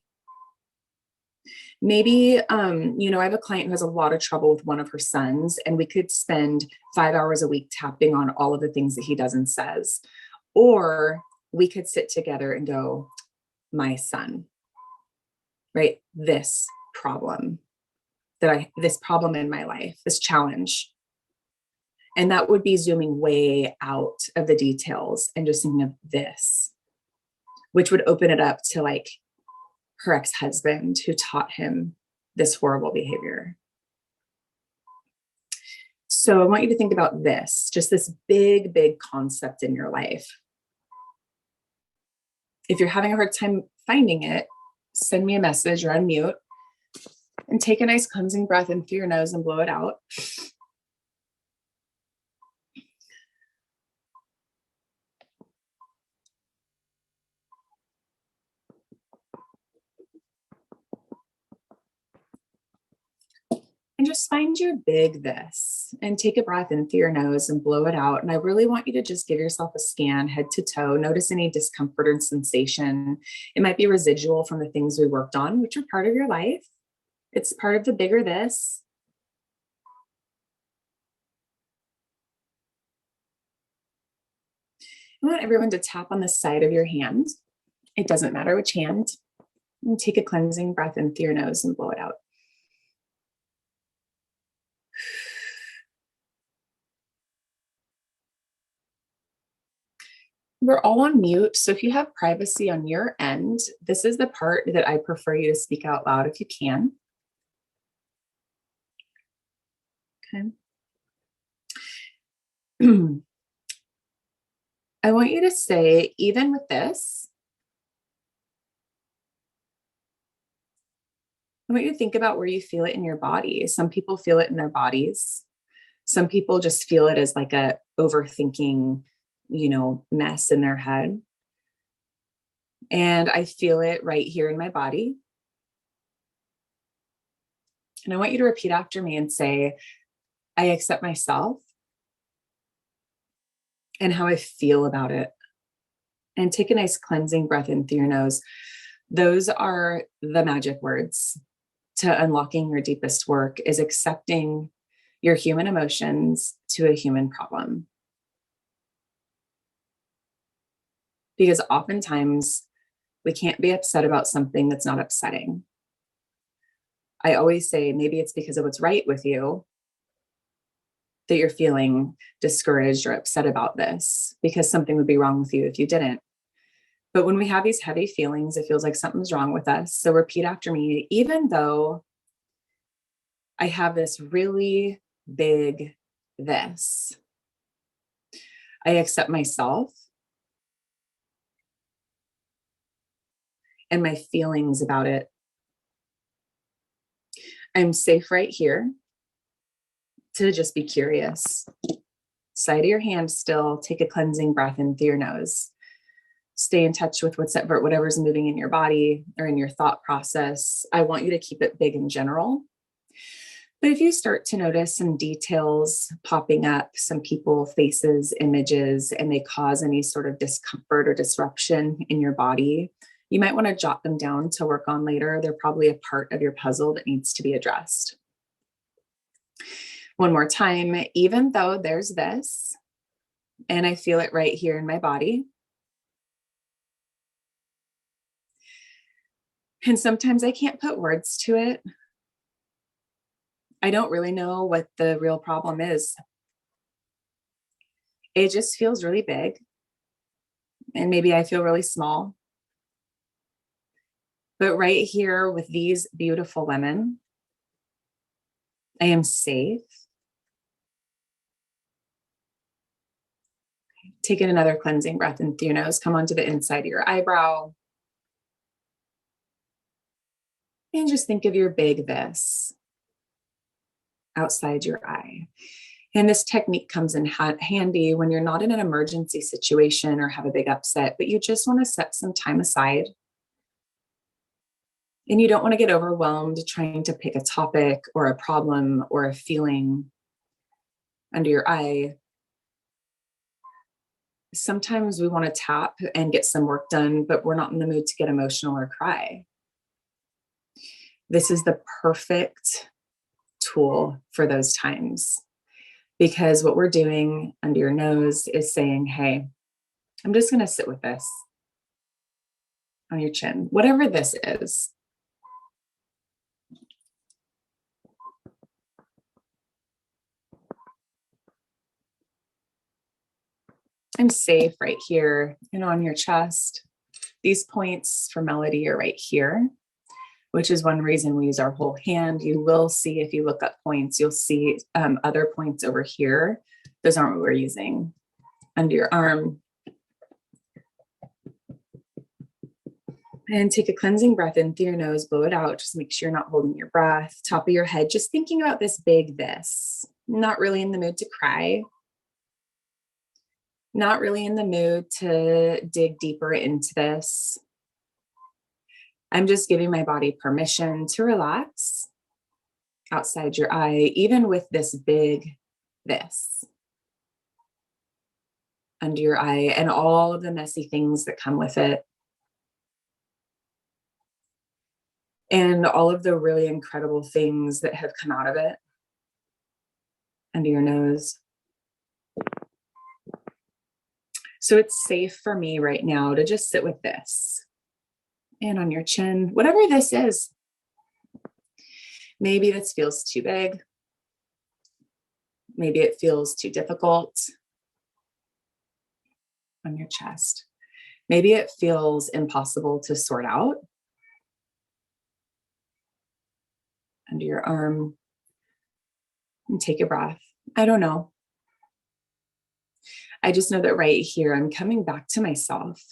A: Maybe, I have a client who has a lot of trouble with one of her sons, and we could spend 5 hours a week tapping on all of the things that he does and says. Or we could sit together and go, my son, right? This problem in my life, this challenge. And that would be zooming way out of the details and just thinking of this, which would open it up to like her ex-husband who taught him this horrible behavior. So I want you to think about this, just this big, big concept in your life. If you're having a hard time finding it, send me a message or unmute and take a nice cleansing breath in through your nose and blow it out. And just find your big this and take a breath in through your nose and blow it out. And I really want you to just give yourself a scan head to toe. Notice any discomfort or sensation. It might be residual from the things we worked on, which are part of your life. It's part of the bigger this. I want everyone to tap on the side of your hand. It doesn't matter which hand. And take a cleansing breath in through your nose and blow it out. We're all on mute, so if you have privacy on your end, this is the part that I prefer you to speak out loud if you can. Okay. I want you to say, even with this, I want you to think about where you feel it in your body. Some people feel it in their bodies. Some people just feel it as like a overthinking, mess in their head. And I feel it right here in my body. And I want you to repeat after me and say, I accept myself and how I feel about it. And take a nice cleansing breath in through your nose. Those are the magic words to unlocking your deepest work, is accepting your human emotions to a human problem. Because oftentimes we can't be upset about something that's not upsetting. I always say maybe it's because of what's right with you that you're feeling discouraged or upset about this, because something would be wrong with you if you didn't. But when we have these heavy feelings, it feels like something's wrong with us. So repeat after me, even though I have this really big this, I accept myself and my feelings about it. I'm safe right here to just be curious. Side of your hand still, take a cleansing breath in through your nose. stay in touch with whatever's moving in your body or in your thought process. I want you to keep it big in general. But if you start to notice some details popping up, some people, faces, images, and they cause any sort of discomfort or disruption in your body, you might want to jot them down to work on later. They're probably a part of your puzzle that needs to be addressed. One more time, even though there's this, and I feel it right here in my body. And sometimes I can't put words to it. I don't really know what the real problem is. It just feels really big. And maybe I feel really small. But right here with these beautiful women, I am safe. Take in another cleansing breath in through your nose. Come onto the inside of your eyebrow. And just think of your big this outside your eye. And this technique comes in handy when you're not in an emergency situation or have a big upset, but you just want to set some time aside. And you don't want to get overwhelmed trying to pick a topic or a problem or a feeling under your eye. Sometimes we want to tap and get some work done, but we're not in the mood to get emotional or cry. This is the perfect tool for those times, because what we're doing under your nose is saying, hey, I'm just going to sit with this on your chin, whatever this is. I'm safe right here and on your chest. These points for melody are right here, which is one reason we use our whole hand. You will see, if you look up points, you'll see other points over here. Those aren't what we're using. Under your arm. And take a cleansing breath in through your nose, blow it out. Just make sure you're not holding your breath. Top of your head, just thinking about this big this. Not really in the mood to cry. Not really in the mood to dig deeper into this. I'm just giving my body permission to relax outside your eye, even with this big this under your eye and all of the messy things that come with it. And all of the really incredible things that have come out of it under your nose. So it's safe for me right now to just sit with this. And on your chin, whatever this is. Maybe this feels too big. Maybe it feels too difficult. On your chest. Maybe it feels impossible to sort out. Under your arm. And take a breath. I don't know. I just know that right here, I'm coming back to myself.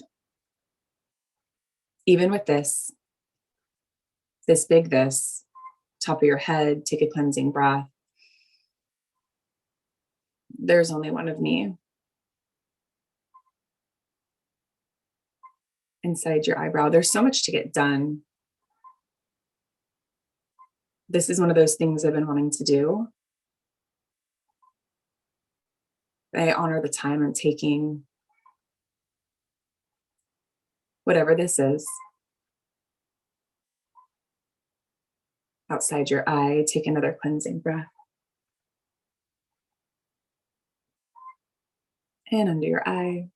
A: Even with this big this, top of your head, take a cleansing breath. There's only one of me. Inside your eyebrow, there's so much to get done. This is one of those things I've been wanting to do. I honor the time I'm taking. Whatever this is. Outside your eye, take another cleansing breath. And under your eye.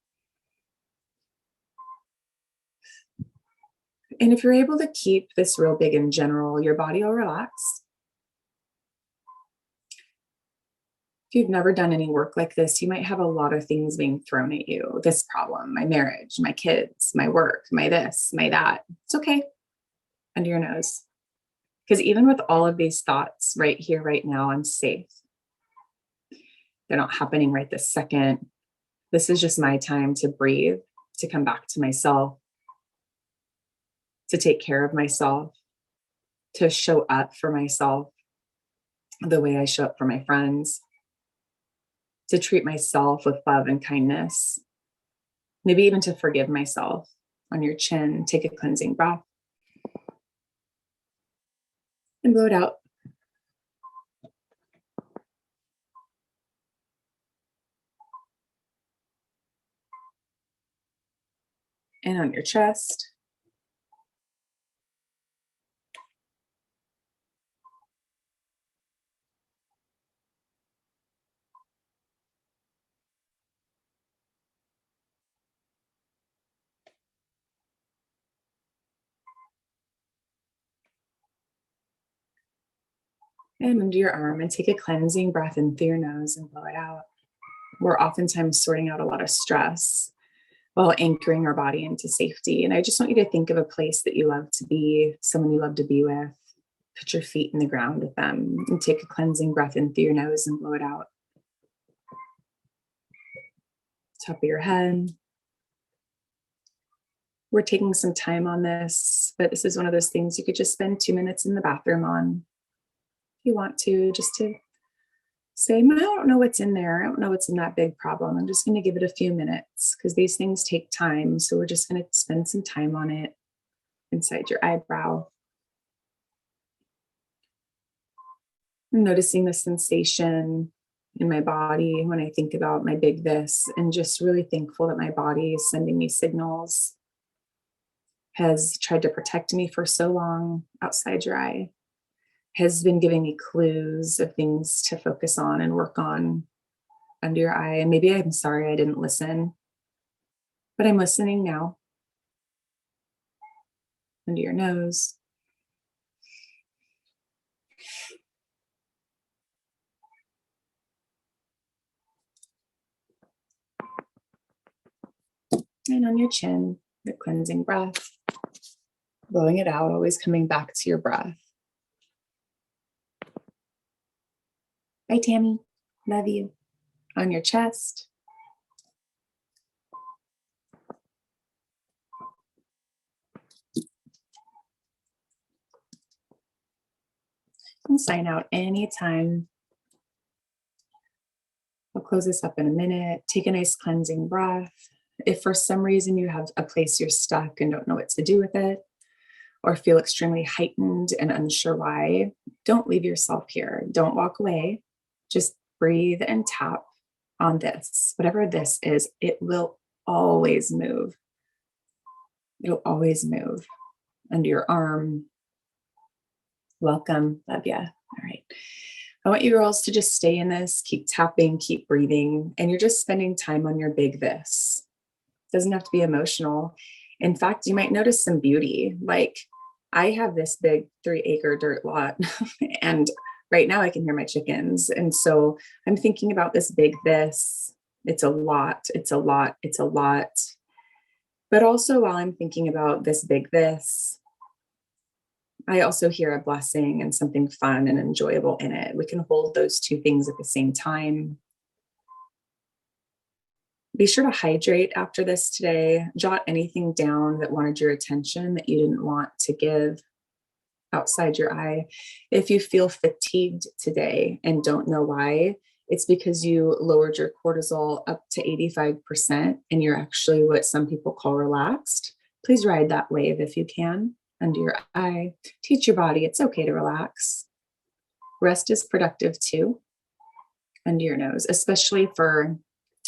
A: And if you're able to keep this real big in general, your body will relax. If you've never done any work like this, you might have a lot of things being thrown at you. This problem, my marriage, my kids, my work, my this, my that. It's okay. Under your nose. Because even with all of these thoughts right here, right now, I'm safe. They're not happening right this second. This is just my time to breathe, to come back to myself, to take care of myself, to show up for myself the way I show up for my friends, to treat myself with love and kindness. maybe even to forgive myself. On your chin, take a cleansing breath and blow it out. And on your chest. And under your arm, and take a cleansing breath in through your nose and blow it out. We're oftentimes sorting out a lot of stress while anchoring our body into safety. And I just want you to think of a place that you love to be, someone you love to be with. Put your feet in the ground with them and take a cleansing breath in through your nose and blow it out. Top of your head. We're taking some time on this, but this is one of those things you could just spend 2 minutes in the bathroom on. If you want to, just to say, I don't know what's in there. I don't know what's in that big problem. I'm just going to give it a few minutes because these things take time. So we're just going to spend some time on it inside your eyebrow. I'm noticing the sensation in my body when I think about my big this, and just really thankful that my body is sending me signals, has tried to protect me for so long outside your eye, has been giving me clues of things to focus on and work on under your eye. And maybe I'm sorry I didn't listen, but I'm listening now. Under your nose. And on your chin, the cleansing breath. Blowing it out, always coming back to your breath. Bye, Tammy. Love you. On your chest. And sign out anytime. I'll close this up in a minute. Take a nice cleansing breath. If for some reason you have a place you're stuck and don't know what to do with it, or feel extremely heightened and unsure why, don't leave yourself here. Don't walk away. Just breathe and tap on this. Whatever this is, it will always move. It'll always move. Under your arm. Welcome. Love ya. All right. I want you girls to just stay in this, keep tapping, keep breathing, and you're just spending time on your big this. It doesn't have to be emotional. In fact, you might notice some beauty. Like, I have this big 3-acre dirt lot, and right now I can hear my chickens. And so I'm thinking about this big this. It's a lot, it's a lot, it's a lot. But also while I'm thinking about this big this, I also hear a blessing and something fun and enjoyable in it. We can hold those two things at the same time. Be sure to hydrate after this today. Jot anything down that wanted your attention that you didn't want to give outside your eye. If you feel fatigued today and don't know why, it's because you lowered your cortisol up to 85% and you're actually what some people call relaxed. Please ride that wave if you can. Under your eye, teach your body it's okay to relax. Rest is productive too. Under your nose, especially for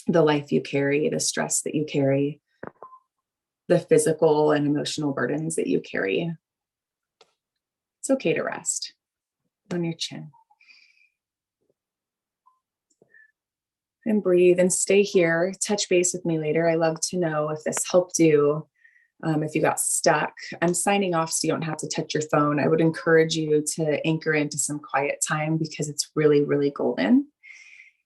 A: the life you carry, the stress that you carry, the physical and emotional burdens that you carry. It's okay to rest. On your chin. And breathe and stay here. Touch base with me later. I love to know if this helped you. If you got stuck, I'm signing off so you don't have to touch your phone. I would encourage you to anchor into some quiet time because it's really, really golden.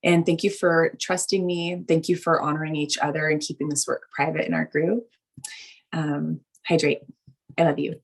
A: And thank you for trusting me. Thank you for honoring each other and keeping this work private in our group. Hydrate. I love you.